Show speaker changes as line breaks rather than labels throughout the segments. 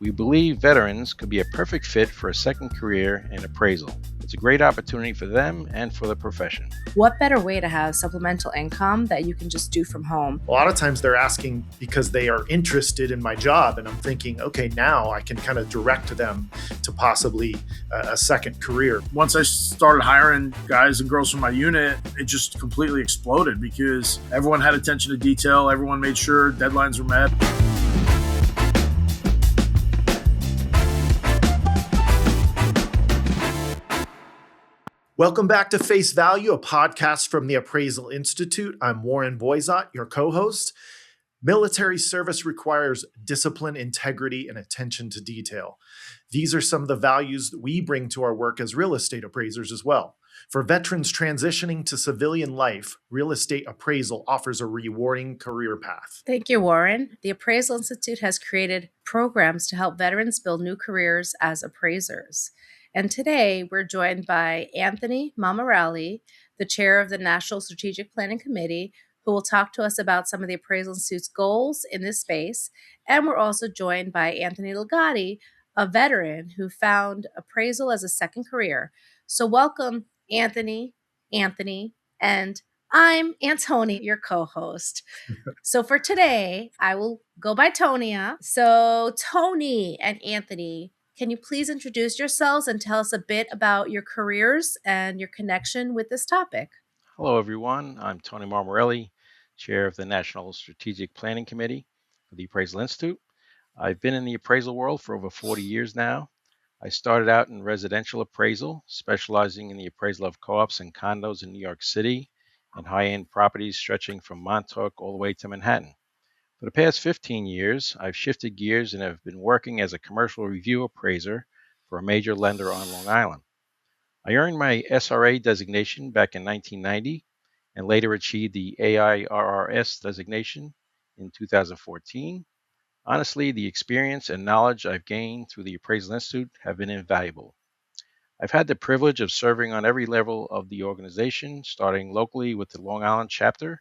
We believe veterans could be a perfect fit for a second career in appraisal. It's a great opportunity for them and for the profession.
What better way to have supplemental income that you can just do from home?
A lot of times they're asking because they are interested in my job, and I'm thinking, okay, now I can kind of direct them to possibly a second career.
Once I started hiring guys and girls from my unit, it just completely exploded because everyone had attention to detail. Everyone made sure deadlines were met.
Welcome back to Face Value, a podcast from the Appraisal Institute. I'm Warren Boizot, your co-host. Military service requires discipline, integrity, and attention to detail. These are some of the values that we bring to our work as real estate appraisers as well. For veterans transitioning to civilian life, real estate appraisal offers a rewarding career path.
Thank you, Warren. The Appraisal Institute has created programs to help veterans build new careers as appraisers. And today we're joined by Anthony Marmorale, the chair of the National Strategic Planning Committee, who will talk to us about some of the Appraisal Institute's goals in this space. And we're also joined by Anthony Legotti, a veteran who found appraisal as a second career. So welcome, Anthony, and I'm Antoni, your co-host. So for today, I will go by Tonia. So Tony and Anthony, can you please introduce yourselves and tell us a bit about your careers and your connection with this topic?
Hello, everyone. I'm Anthony Marmorale, chair of the National Strategic Planning Committee of the Appraisal Institute. I've been in the appraisal world for over 40 years now. I started out in residential appraisal, specializing in the appraisal of co-ops and condos in New York City and high-end properties stretching from Montauk all the way to Manhattan. For the past 15 years, I've shifted gears and have been working as a commercial review appraiser for a major lender on Long Island. I earned my SRA designation back in 1990 and later achieved the AI-RRS designation in 2014. Honestly, the experience and knowledge I've gained through the Appraisal Institute have been invaluable. I've had the privilege of serving on every level of the organization, starting locally with the Long Island chapter,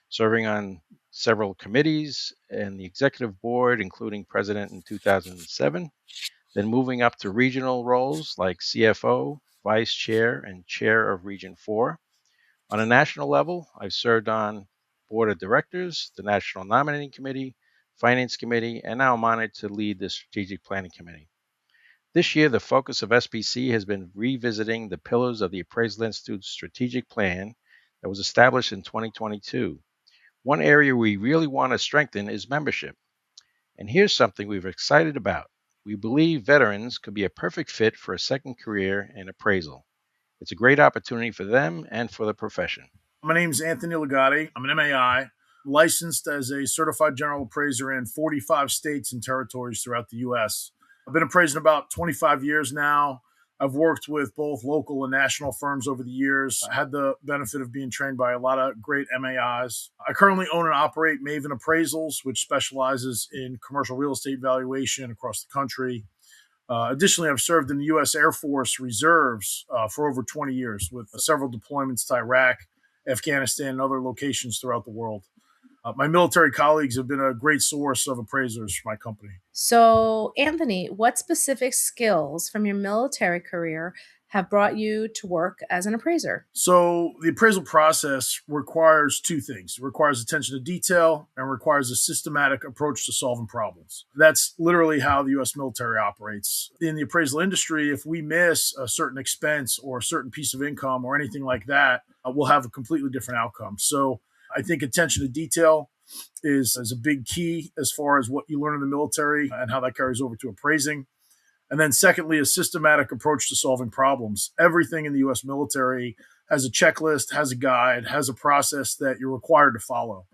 serving on several committees and the executive board, including president in 2007, then moving up to regional roles like CFO, vice chair, and chair of Region 4. On a national level, I've served on board of directors, the National Nominating Committee, Finance Committee, and now I'm honored to lead the Strategic Planning Committee. This year, the focus of SPC has been revisiting the pillars of the Appraisal Institute's strategic plan that was established in 2022. One area we really want to strengthen is membership. And here's something we're excited about. We believe veterans could be a perfect fit for a second career in appraisal. It's a great opportunity for them and for the profession.
My name is Anthony Legotti. I'm an MAI, licensed as a certified general appraiser in 45 states and territories throughout the U.S. I've been appraising about 25 years now. I've worked with both local and national firms over the years. I had the benefit of being trained by a lot of great MAIs. I currently own and operate Maven Appraisals, which specializes in commercial real estate valuation across the country. Additionally, I've served in the U.S. Air Force Reserves for over 20 years with several deployments to Iraq, Afghanistan, and other locations throughout the world. My military colleagues have been a great source of appraisers for my company.
So, Anthony, what specific skills from your military career have brought you to work as an appraiser?
So the appraisal process requires two things. It requires attention to detail and requires a systematic approach to solving problems. That's literally how the U.S. military operates. In the appraisal industry, if we miss a certain expense or a certain piece of income or anything like that, we'll have a completely different outcome. So I think attention to detail is a big key as far as what you learn in the military and how that carries over to appraising. And then secondly, a systematic approach to solving problems. Everything in the U.S. military has a checklist, has a guide, has a process that you're required to follow.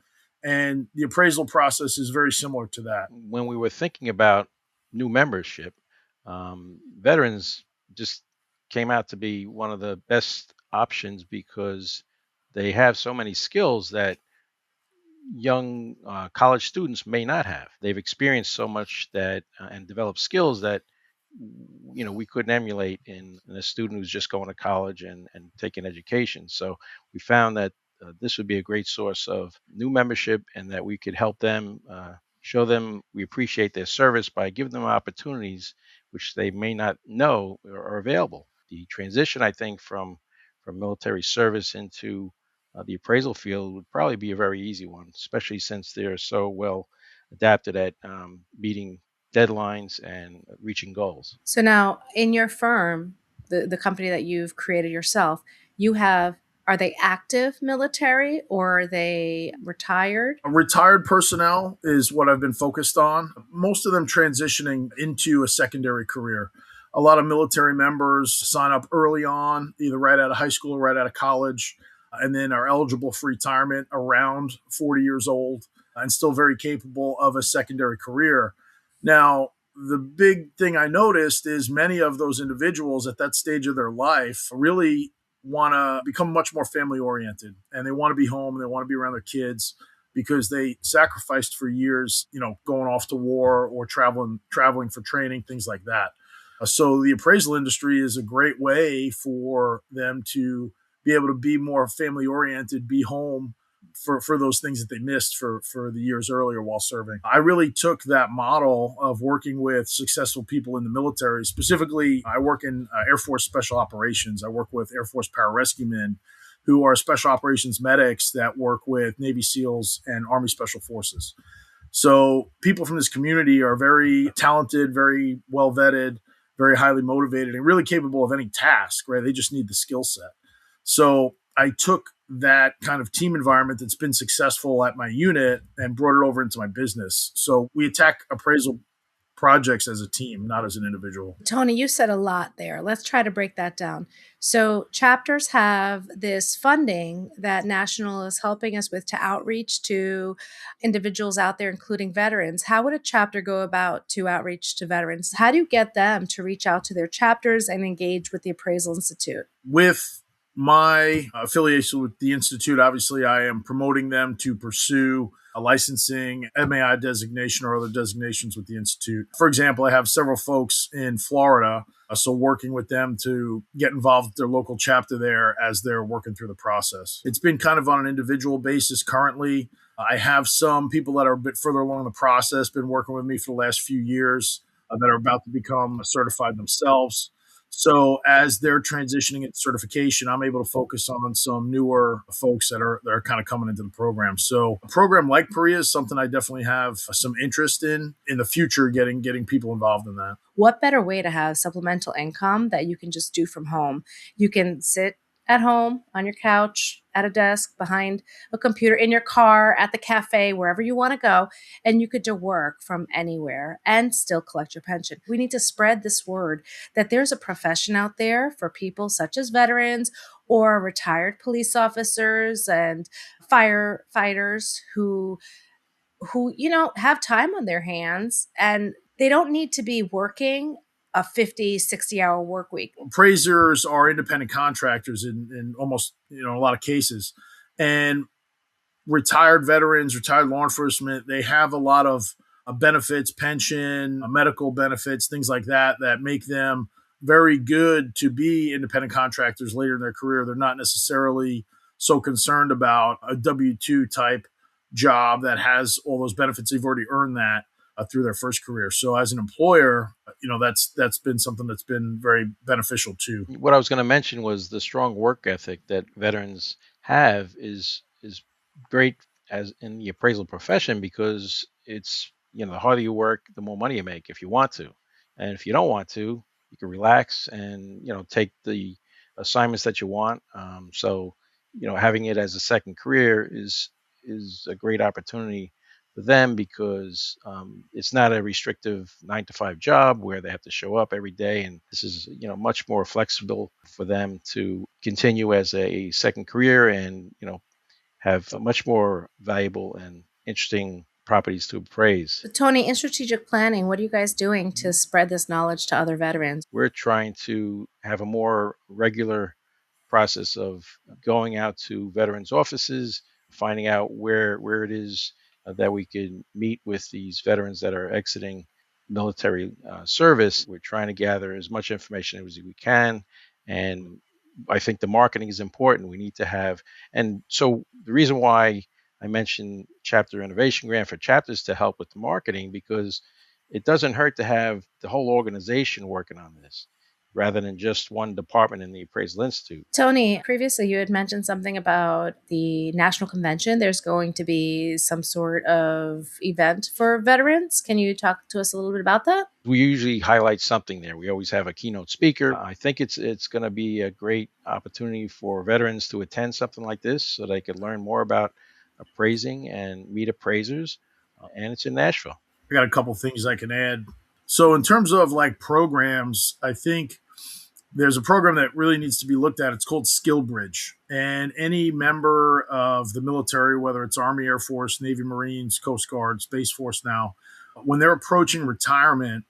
And the appraisal process is very similar to that.
When we were thinking about new membership, veterans just came out to be one of the best options because they have so many skills that young college students may not have. They've experienced so much that and developed skills that we couldn't emulate in a student who's just going to college and taking education. So we found that this would be a great source of new membership and that we could help them show them we appreciate their service by giving them opportunities which they may not know are available. The transition, I think, from military service into the appraisal field would probably be a very easy one, especially since they're so well adapted at meeting deadlines and reaching goals.
So now in your firm, the company that you've created yourself, you have, are they active military or are they retired?
Retired personnel is what I've been focused on. Most of them transitioning into a secondary career. A lot of military members sign up early on, either right out of high school or right out of college, and then are eligible for retirement around 40 years old and still very capable of a secondary career. Now, the big thing I noticed is many of those individuals at that stage of their life really want to become much more family oriented, and they want to be home and they want to be around their kids because they sacrificed for years, going off to war or traveling for training, things like that. So the appraisal industry is a great way for them to be able to be more family oriented, be home for those things that they missed for the years earlier while serving. I really took that model of working with successful people in the military. Specifically, I work in Air Force Special Operations. I work with Air Force pararescue men who are special operations medics that work with Navy SEALs and Army Special Forces. So people from this community are very talented, very well vetted, very highly motivated, and really capable of any task, right? They just need the skill set. So I took that kind of team environment that's been successful at my unit and brought it over into my business. So we attack appraisal projects as a team, not as an individual.
Tony, you said a lot there. Let's try to break that down. So chapters have this funding that National is helping us with to outreach to individuals out there, including veterans. How would a chapter go about to outreach to veterans? How do you get them to reach out to their chapters and engage with the Appraisal Institute?
With my affiliation with the Institute, obviously, I am promoting them to pursue a licensing, MAI designation, or other designations with the Institute. For example, I have several folks in Florida, so working with them to get involved with their local chapter there as they're working through the process. It's been kind of on an individual basis currently. I have some people that are a bit further along the process, been working with me for the last few years, that are about to become certified themselves. So as they're transitioning into certification, I'm able to focus on some newer folks that are kind of coming into the program. So a program like PRIA is something I definitely have some interest in the future, getting people involved in that.
What better way to have supplemental income that you can just do from home? You can sit at home, on your couch, at a desk, behind a computer, in your car, at the cafe, wherever you want to go, and you could do work from anywhere and still collect your pension. We need to spread this word that there's a profession out there for people such as veterans or retired police officers and firefighters who have time on their hands, and they don't need to be working a 50, 60-hour work week.
Appraisers are independent contractors in almost, a lot of cases. And retired veterans, retired law enforcement, they have a lot of benefits, pension, medical benefits, things like that make them very good to be independent contractors later in their career. They're not necessarily so concerned about a W-2 type job that has all those benefits. They've already earned that through their first career. So as an employer, that's been something that's been very beneficial too.
What I was going to mention was the strong work ethic that veterans have is great as in the appraisal profession, because it's, the harder you work, the more money you make if you want to. And if you don't want to, you can relax and, take the assignments that you want. So, having it as a second career is a great opportunity for them, because it's not a restrictive 9-to-5 job where they have to show up every day. And this is, much more flexible for them to continue as a second career and, have much more valuable and interesting properties to appraise.
Tony, in strategic planning, what are you guys doing to spread this knowledge to other veterans?
We're trying to have a more regular process of going out to veterans offices, finding out where it is that we can meet with these veterans that are exiting military service. We're trying to gather as much information as we can, and I think the marketing is important. We need to have, and so the reason why I mentioned chapter innovation grant for chapters to help with the marketing, because it doesn't hurt to have the whole organization working on this rather than just one department in the Appraisal Institute.
Tony, previously you had mentioned something about the national convention. There's going to be some sort of event for veterans. Can you talk to us a little bit about that?
We usually highlight something there. We always have a keynote speaker. I think it's going to be a great opportunity for veterans to attend something like this so they could learn more about appraising and meet appraisers. And it's in Nashville.
I got a couple things I can add. So in terms of like programs, I think there's a program that really needs to be looked at. It's called SkillBridge. And any member of the military, whether it's Army, Air Force, Navy, Marines, Coast Guard, Space Force now, when they're approaching retirement,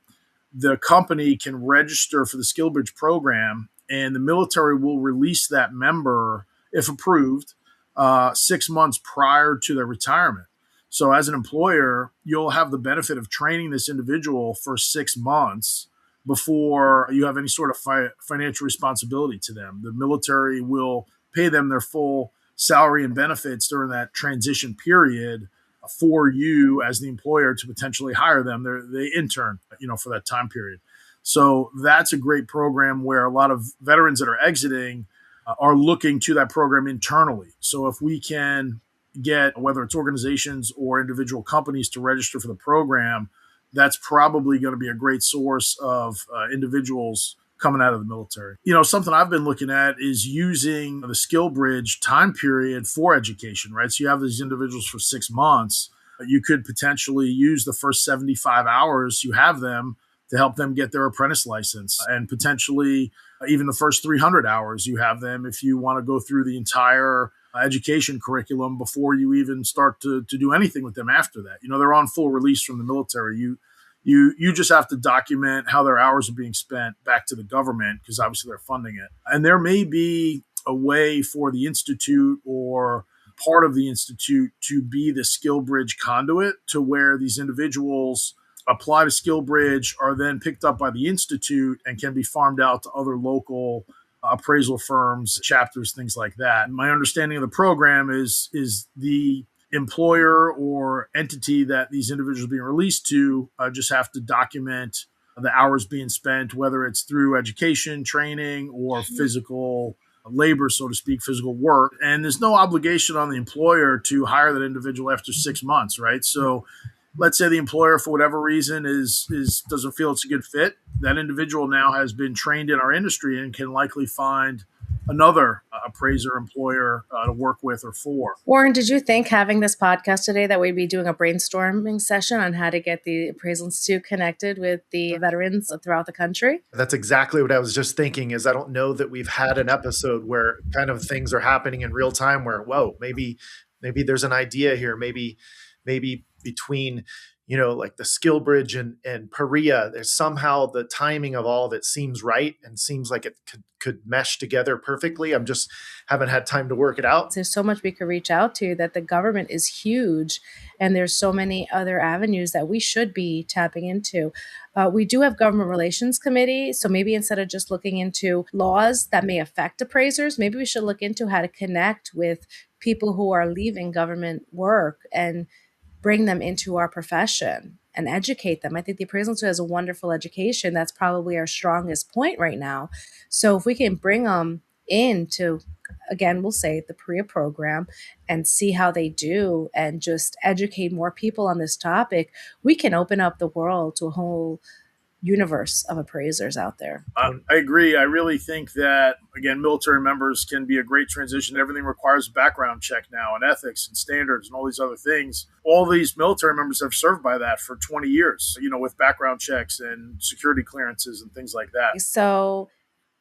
the company can register for the SkillBridge program, and the military will release that member, if approved, 6 months prior to their retirement. So as an employer, you'll have the benefit of training this individual for 6 months before you have any sort of financial responsibility to them. The military will pay them their full salary and benefits during that transition period for you as the employer to potentially hire them. They intern, for that time period. So that's a great program where a lot of veterans that are exiting are looking to that program internally. So if we can get, whether it's organizations or individual companies, to register for the program, that's probably going to be a great source of individuals coming out of the military. Something I've been looking at is using the SkillBridge time period for education, right? So you have these individuals for 6 months. You could potentially use the first 75 hours you have them to help them get their apprentice license, and potentially even the first 300 hours you have them if you want to go through the entire education curriculum before you even start to do anything with them after that. They're on full release from the military. You just have to document how their hours are being spent back to the government, because obviously they're funding it. And there may be a way for the Institute or part of the Institute to be the SkillBridge conduit, to where these individuals apply to SkillBridge, are then picked up by the Institute, and can be farmed out to other local appraisal firms, chapters, things like that. And my understanding of the program is the employer or entity that these individuals are being released to just have to document the hours being spent, whether it's through education, training, or physical labor, so to speak, physical work. And there's no obligation on the employer to hire that individual after 6 months, right? So let's say the employer, for whatever reason, doesn't feel it's a good fit. That individual now has been trained in our industry and can likely find another appraiser employer to work with or for.
Warren, did you think, having this podcast today, that we'd be doing a brainstorming session on how to get the Appraisal Institute connected with the veterans throughout the country?
That's exactly what I was just thinking. Is I don't know that we've had an episode where kind of things are happening in real time, where, whoa, maybe there's an idea here. Maybe between, like the SkillBridge and Perea, there's somehow the timing of all of it seems right and seems like it could mesh together perfectly. I'm just haven't had time to work it out.
There's so much we could reach out to, that the government is huge, and there's so many other avenues that we should be tapping into. We do have government relations committee. So maybe instead of just looking into laws that may affect appraisers, maybe we should look into how to connect with people who are leaving government work and bring them into our profession and educate them. I think the Appraisal Institute has a wonderful education. That's probably our strongest point right now. So if we can bring them into, again, we'll say the PREA program, and see how they do, and just educate more people on this topic, we can open up the world to a whole universe of appraisers out there.
I agree. I really think that, again, military members can be a great transition. Everything requires a background check now, and ethics and standards and all these other things. All these military members have served by that for 20 years, with background checks and security clearances and things like that.
So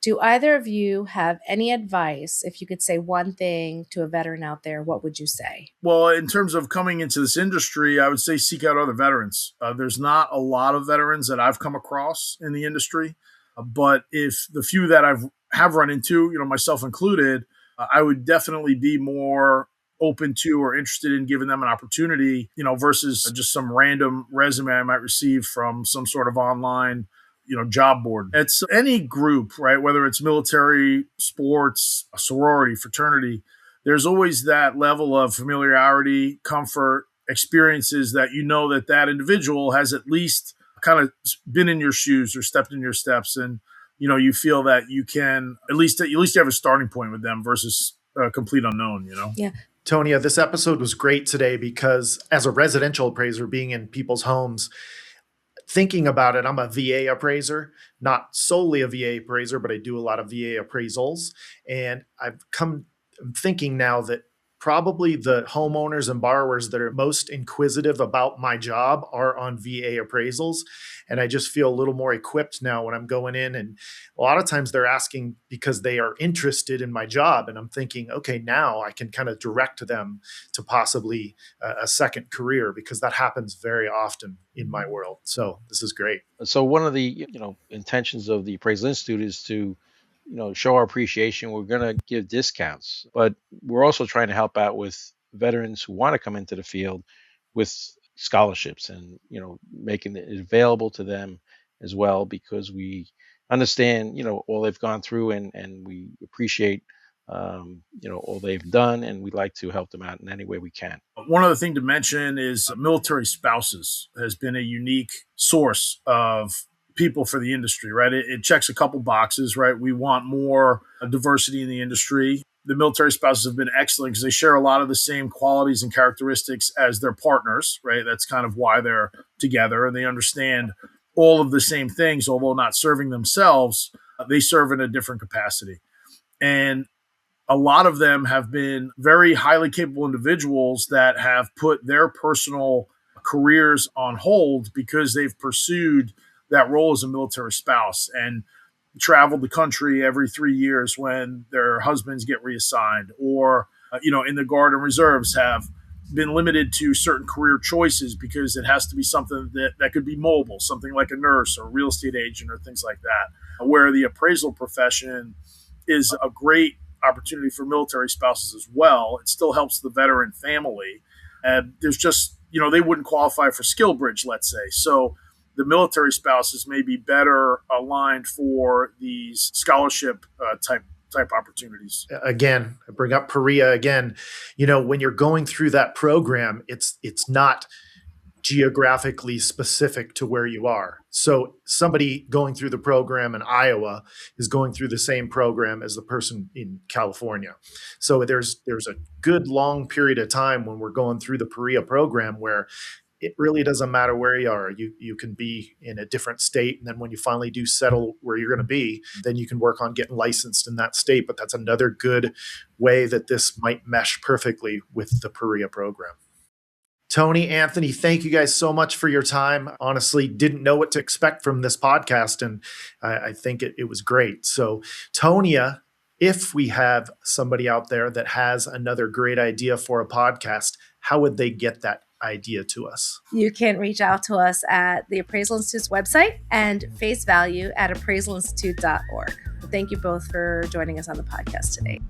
do either of you have any advice? If you could say one thing to a veteran out there, what would you say?
Well, in terms of coming into this industry, I would say seek out other veterans. There's not a lot of veterans that I've come across in the industry, but if the few that have run into, myself included, I would definitely be more open to or interested in giving them an opportunity, versus just some random resume I might receive from some sort of online job board. It's any group, right? Whether it's military, sports, sorority, fraternity, there's always that level of familiarity, comfort, experiences that that individual has at least kind of been in your shoes or stepped in your steps, and you feel that you can at least you have a starting point with them versus a complete unknown.
Yeah.
Tonia, this episode was great today because as a residential appraiser being in people's homes, thinking about it, I'm a VA appraiser, not solely a VA appraiser, but I do a lot of VA appraisals. And I'm thinking now that probably the homeowners and borrowers that are most inquisitive about my job are on VA appraisals. And I just feel a little more equipped now when I'm going in. And a lot of times they're asking because they are interested in my job. And I'm thinking, okay, now I can kind of direct them to possibly a second career, because that happens very often in my world. So this is great.
So one of the intentions of the Appraisal Institute is to show our appreciation. We're going to give discounts, but we're also trying to help out with veterans who want to come into the field with scholarships, and making it available to them as well, because we understand all they've gone through, and we appreciate all they've done, and we'd like to help them out in any way we can.
One other thing to mention is military spouses has been a unique source of people for the industry, right? It checks a couple boxes, right? We want more diversity in the industry. The military spouses have been excellent because they share a lot of the same qualities and characteristics as their partners, right? That's kind of why they're together, and they understand all of the same things, although not serving themselves. They serve in a different capacity. And a lot of them have been very highly capable individuals that have put their personal careers on hold because they've pursued that role as a military spouse and traveled the country every 3 years when their husbands get reassigned, or in the Guard and Reserves have been limited to certain career choices because it has to be something that could be mobile, something like a nurse or a real estate agent or things like that, where the appraisal profession is a great opportunity for military spouses as well. It still helps the veteran family. And there's just, they wouldn't qualify for SkillBridge, let's say. So the military spouses may be better aligned for these scholarship type opportunities.
Again, I bring up PREA again. When you're going through that program, it's not geographically specific to where you are. So somebody going through the program in Iowa is going through the same program as the person in California. So there's a good long period of time when we're going through the PREA program where it really doesn't matter where you are. You can be in a different state. And then when you finally do settle where you're going to be, then you can work on getting licensed in that state. But that's another good way that this might mesh perfectly with the PREA program. Tony, Anthony, thank you guys so much for your time. Honestly, didn't know what to expect from this podcast, and I think it was great. So, Tonia, if we have somebody out there that has another great idea for a podcast, how would they get that idea to us?
You can reach out to us at the Appraisal Institute's website and face value at appraisalinstitute.org. Thank you both for joining us on the podcast today.